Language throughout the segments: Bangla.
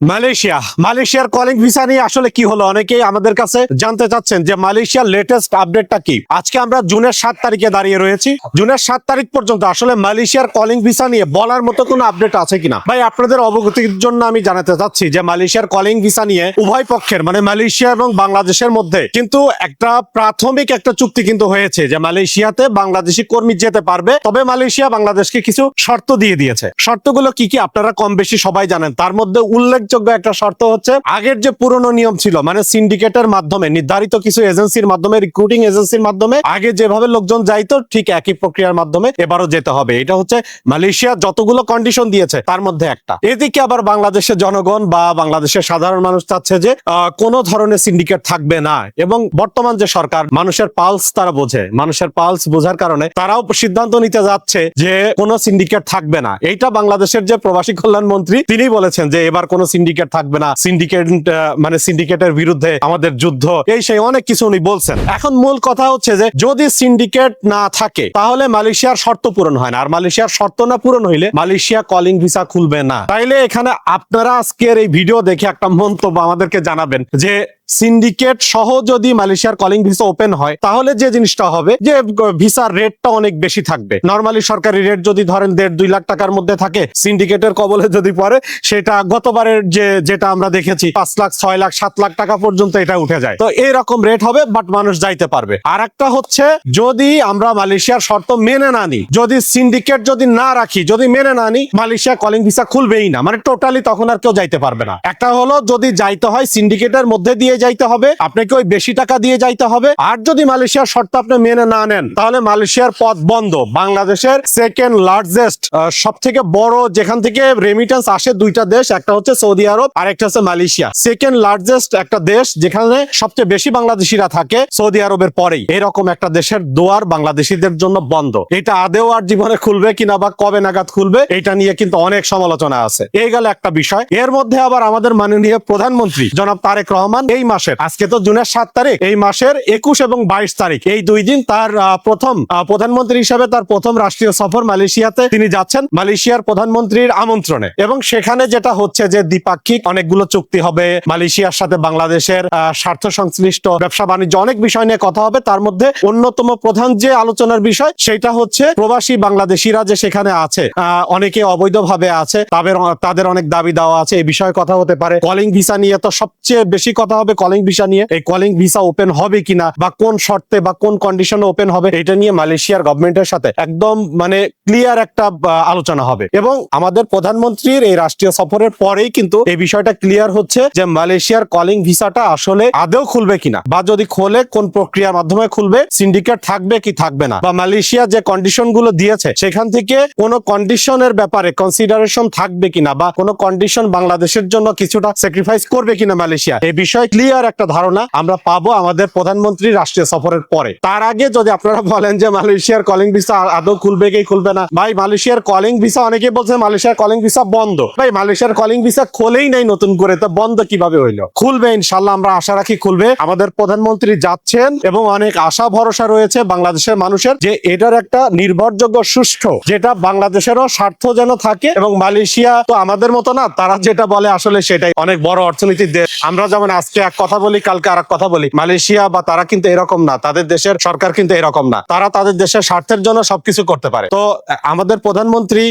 মালয়েশিয়ার কলিং ভিসা নিয়ে আসলে কি হলো, অনেকেই আমাদের কাছে জানতে চাচ্ছেন যে মালয়েশিয়ার লেটেস্ট আপডেটটা কি। আজকে আমরা জুনের 7 তারিখে দাঁড়িয়ে রয়েছি। জুনের 7 তারিখ পর্যন্ত আসলে মালয়েশিয়ার কলিং ভিসা নিয়ে বলার মতো কোনো আপডেট আছে কিনা ভাই, আপনাদের অবগতির জন্য আমি জানাতে চাচ্ছি যে মালয়েশিয়ার কলিং ভিসা নিয়ে উভয় পক্ষের মানে মালয়েশিয়া এবং বাংলাদেশের মধ্যে কিন্তু একটা প্রাথমিক একটা চুক্তি কিন্তু হয়েছে যে মালয়েশিয়াতে বাংলাদেশি কর্মী যেতে পারবে, তবে মালয়েশিয়া বাংলাদেশকে কিছু শর্ত দিয়ে দিয়েছে। শর্তগুলো কি কি আপনারা কম বেশি সবাই জানেন। তার মধ্যে উল্লেখযোগ্য একটা শর্ত হচ্ছে, আগের যে পুরনো নিয়ম ছিল মানে সিন্ডিকেটের মাধ্যমে নির্ধারিত কিছু এজেন্সির মাধ্যমে, রিক্রুটিং এজেন্সির মাধ্যমে আগে যেভাবে লোকজন যাইতো ঠিক একই প্রক্রিয়ার মাধ্যমে এবারও যেতে হবে। এটা হচ্ছে মালয়েশিয়া যতগুলো কন্ডিশন দিয়েছে তার মধ্যে একটা। এদিকে আবার বাংলাদেশের জনগণ বা বাংলাদেশের সাধারণ মানুষ চাচ্ছে যে কোন ধরনের সিন্ডিকেট থাকবে না, এবং বর্তমান যে সরকার মানুষের পালস তারা বোঝে, মানুষের পালস বোঝার কারণে তারাও সিদ্ধান্ত নিতে যাচ্ছে যে কোনো সিন্ডিকেট থাকবে না। এইটা বাংলাদেশের যে প্রবাসী কল্যাণ মন্ত্রী তিনি বলেছেন যে এবার কোনো সিন্ডিকেট থাকবে না, সিন্ডিকেট মানে সিন্ডিকেটের বিরুদ্ধে আমাদের যুদ্ধ, এই সেই অনেক কিছু উনি বলছেন। এখন মূল কথা হচ্ছে যে যদি সিন্ডিকেট না থাকে তাহলে মালয়েশিয়ার শর্ত পূরণ হয় না, আর মালয়েশিয়ার শর্ত না পূরণ হইলে মালয়েশিয়া কলিং ভিসা খুলবে না। তাইলে এখানে আপনারা আজকের এই ভিডিও দেখে একটা মন্তব্য আমাদেরকে জানাবেন যে সিন্ডিকেট সহ যদি মালয়েশিয়ার কলিং ভিসা ওপেন হয় তাহলে যে জিনিসটা হবে যে ভিসার রেটটা অনেক বেশি থাকবে। নরমালি সরকারি রেট যদি ধরেন 1.5-2 লাখ টাকার মধ্যে থাকে, সিন্ডিকেটের কবলে যদি পড়ে সেটা গতবারের যেটা আমরা দেখেছি 5 লাখ 6 লাখ 7 লাখ টাকা পর্যন্ত এটা উঠে যায়। তো এরকম রেট হবে, বাট মানুষ যাইতে পারবে। আর একটা হচ্ছে যদি আমরা মালয়েশিয়ার শর্ত মেনে না নিই, যদি সিন্ডিকেট যদি না রাখি, যদি মেনে না নিই, মালয়েশিয়া কলিং ভিসা খুলবেই না, মানে টোটালি তখন আর কেউ যাইতে পারবে না। একটা হলো যদি যাইতে হয় সিন্ডিকেটের মধ্যে দিয়ে যাইতে হবে, আপনাকে ওই বেশি টাকা দিয়ে যাইতে হবে। আর যদি মালয়েশিয়ার শর্ত আপনি মেনে না নেন তাহলে মালয়েশিয়ার পথ বন্ধ। বাংলাদেশের সেকেন্ড লার্জেস্ট সব থেকে বড় যেখান থেকে রেমিটেন্স আসে দুইটা দেশ, একটা হচ্ছে সৌদি আরব আর একটা হচ্ছে মালয়েশিয়া। সেকেন্ড লার্জেস্ট একটা দেশ যেখানে সবচেয়ে বেশি বাংলাদেশিরা থাকে সৌদি আরবের পরেই, এরকম একটা দেশের দুয়ার বাংলাদেশিদের জন্য বন্ধ। এটা আদেও আর জীবনে খুলবে কিনা বা কবে নাগাদ খুলবে এটা নিয়ে কিন্তু অনেক সমালোচনা আছে। এই গেল একটা বিষয়। এর মধ্যে আবার আমাদের মাননীয় প্রধানমন্ত্রী জনাব তারেক রহমান এই মাসের, আজকে তো জুনের 7 তারিখ, এই মাসের 21 এবং 22 তারিখ এই 2 দিন তার প্রথম প্রধানমন্ত্রী হিসেবে তার প্রথম রাষ্ট্রীয় সফর মালয়েশিয়াতে তিনি যাচ্ছেন মালয়েশিয়ার প্রধানমন্ত্রীর আমন্ত্রণে। এবং সেখানে যেটা হচ্ছে যে দ্বিপাক্ষিক অনেকগুলো চুক্তি হবে, মালয়েশিয়ার সাথে বাংলাদেশের স্বার্থ সংশ্লিষ্ট ব্যবসা বাণিজ্য অনেক বিষয় নিয়ে কথা হবে। তার মধ্যে অন্যতম প্রধান যে আলোচনার বিষয় সেটা হচ্ছে প্রবাসী বাংলাদেশিরা যে সেখানে আছে, অনেকে অবৈধভাবে আছে, তাদের অনেক দাবি দেওয়া আছে, এই বিষয়ে কথা হতে পারে। কলিং ভিসা নিয়ে তো সবচেয়ে বেশি কথা হবে, কলিং ভিসা নিয়ে, এই কলিং ভিসা ওপেন হবে কিনা বা কোন শর্তে বা কোন কন্ডিশনে ওপেন হবে এটা নিয়ে মালয়েশিয়ার গভর্নমেন্টের সাথে একদম মানে ক্লিয়ার একটা আলোচনা হবে। এবং আমাদের প্রধানমন্ত্রীর এই রাষ্ট্রীয় সফরের পরেই কিন্তু এই বিষয়টা ক্লিয়ার হচ্ছে যে মালয়েশিয়ার কলিং ভিসাটা আসলে আদেও খুলবে কিনা, বা যদি খোলে কোন প্রক্রিয়ার মাধ্যমে খুলবে, সিন্ডিকেট থাকবে কি থাকবে না, বা মালয়েশিয়া যে কন্ডিশন গুলো দিয়েছে সেখান থেকে কোন কন্ডিশনের ব্যাপারে কনসিডারেশন থাকবে কিনা, বা কোন কন্ডিশন বাংলাদেশের জন্য কিছুটা স্যাক্রিফাইস করবে কিনা মালয়েশিয়া, এই বিষয়ে ক্লিয়ার একটা ধারণা আমরা পাবো আমাদের প্রধানমন্ত্রী রাষ্ট্রীয় সফরের পরে। তার আগে যদি আপনারা বলেন যে মালয়েশিয়ার কলিং ভিসা আদৌ খুলবে কি খুলবে না, ভাই মালয়েশিয়ার কলিং ভিসা অনেকে বলছে মালয়েশিয়ার কলিং ভিসা বন্ধ। ভাই মালয়েশিয়ার কলিং ভিসা খোলেই নাই নতুন করে, তো বন্ধ কিভাবে হইলো? খুলবে ইনশাল্লাহ, আমরা আশা রাখি খুলবে। আমাদের প্রধানমন্ত্রী যাচ্ছেন এবং অনেক আশা ভরসা রয়েছে বাংলাদেশের মানুষের যে এটার একটা নির্ভরযোগ্য সুষ্ঠু, যেটা বাংলাদেশেরও স্বার্থ যেন থাকে। এবং মালয়েশিয়া তো আমাদের মতো না, তারা যেটা বলে আসলে সেটাই, অনেক বড় অর্থনীতির দেশ। আমরা যেমন আজকে এক কথা বলি কালকে আর এক কথা বলি, মালয়েশিয়া বা তারা কিন্তু এরকম না, তাদের দেশের সরকার কিন্তু এরকম না, তারা তাদের দেশের স্বার্থের জন্য সবকিছু করতে পারে। তো আমাদের প্রধানমন্ত্রী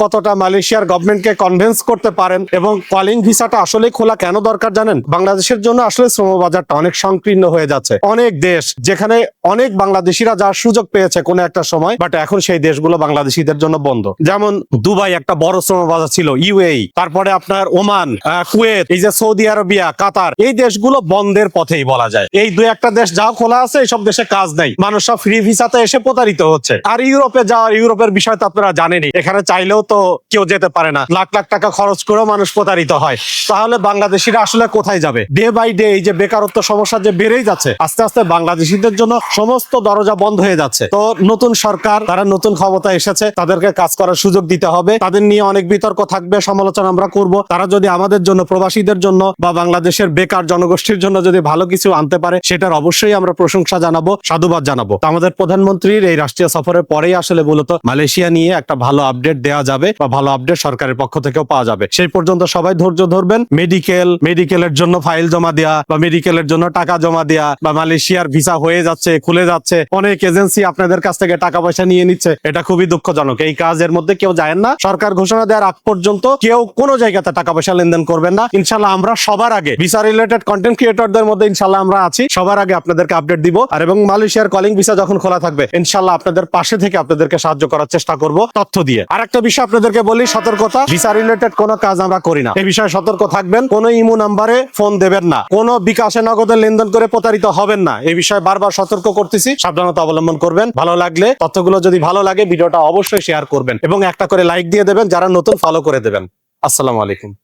কতটা মালয়েশিয়ার গভর্নমেন্টকে কনভিন্স করতে পারেন, এবং কলিং ভিসাটা আসলে খোলা কেন দরকার জানেন? বাংলাদেশের জন্য আসলে শ্রমবাজারটা অনেক সংকীর্ণ হয়ে যাচ্ছে। অনেক দেশ যেখানে অনেক বাংলাদেশিরা যাওয়ার সুযোগ পেয়েছে কোন একটা সময়, বাট এখন সেই দেশগুলো বাংলাদেশিদের জন্য বন্ধ। যেমন দুবাই একটা বড় শ্রমবাজার ছিল, ইউএই, তারপরে আপনার ওমান, কুয়েত, এই যে সৌদি আরবিয়া, কাতার, এই দেশগুলো বন্ধের পথেই বলা যায়। এই 2-1টা দেশ যা খোলা আছে এইসব দেশে কাজ নেই, মানুষ সব ফ্রি ভিসাতে এসে প্রতারিত হচ্ছে। আর ইউরোপে যাওয়ার, ইউরোপের বিষয় তো আপনারা জানেনই, এখানে চাইলেও তো কেউ যেতে পারে না, লাখ লাখ টাকা খরচ করেও মানুষ প্রতারিত হয়। তাহলে বাংলাদেশিরা আসলে কোথায় যাবে? ডে বাই ডে এই যে বেকারত্ব সমস্যা যে বেড়েই যাচ্ছে, আস্তে আস্তে বাংলাদেশিদের জন্য সমস্ত দরজা বন্ধ হয়ে যাচ্ছে। তো নতুন সরকার, তারা নতুন ক্ষমতা এসেছে, তাদেরকে কাজ করার সুযোগ দিতে হবে। তাদের নিয়ে অনেক বিতর্ক থাকবে, সমালোচনা আমরা করব। তারা যদি আমাদের জন্য, প্রবাসীদের জন্য বা বাংলাদেশের বেকার জনগোষ্ঠীর জন্য যদি ভালো কিছু আনতে পারে সেটার অবশ্যই আমরা প্রশংসা জানাবো, সাধুবাদ জানাবো। তো আমাদের প্রধানমন্ত্রীর এই রাষ্ট্রীয় সফরের পরেই আসলে মূলত মালয়েশিয়া নিয়ে একটা ভালো আপডেট দেওয়া যাবে বা ভালো আপডেট সরকারের পক্ষ থেকেও পাওয়া যাবে। সেই পর্যন্ত সবাই সময় ধৈর্য ধরবেন। মেডিকেলের জন্য ফাইল জমা দেওয়া বা মেডিকেলের জন্য টাকা জমা দেওয়া বা মালয়েশিয়ার ভিসা হয়ে যাচ্ছে, খুলে যাচ্ছে, অনেক এজেন্সি আপনাদের কাছ থেকে টাকা পয়সা নিয়ে নিচ্ছে, এটা খুবই দুঃখজনক। এই কাজের মধ্যে কেউ যায় না। সরকার ঘোষণা দেওয়ার আগ পর্যন্ত কেউ কোনো জায়গাতে টাকা পয়সা লেনদেন করবেন না। ইনশাল্লাহ আমরা সবার আগে ভিসা রিলেটেড কন্টেন্ট ক্রিয়েটরদের মধ্যে ইনশাল্লাহ আমরা আছি, সবার আগে আপনাদেরকে আপডেট দিব। আর এবং মালয়েশিয়ার কলিং ভিসা যখন খোলা থাকবে ইনশাল্লাহ আপনাদের পাশে থেকে আপনাদেরকে সাহায্য করার চেষ্টা করব তথ্য দিয়ে। আর একটা বিষয় আপনাদেরকে বলি, সতর্কতা, ভিসা রিলেটেড কোনো কাজ আমরা করি না, এই বিষয়ে সতর্ক থাকবেন। কোনো ইমো নাম্বারে ফোন দেবেন না, কোনো বিকাশে নগদে লেনদেন করে প্রতারিত হবেন না, এই বিষয়ে বারবার সতর্ক করতেছি। সাবধানতা অবলম্বন করবেন। ভালো লাগলে, তথ্যগুলো যদি ভালো লাগে ভিডিওটা অবশ্যই শেয়ার করবেন এবং একটা করে লাইক দিয়ে দেবেন, যারা নতুন ফলো করে দেবেন। আসসালামু আলাইকুম।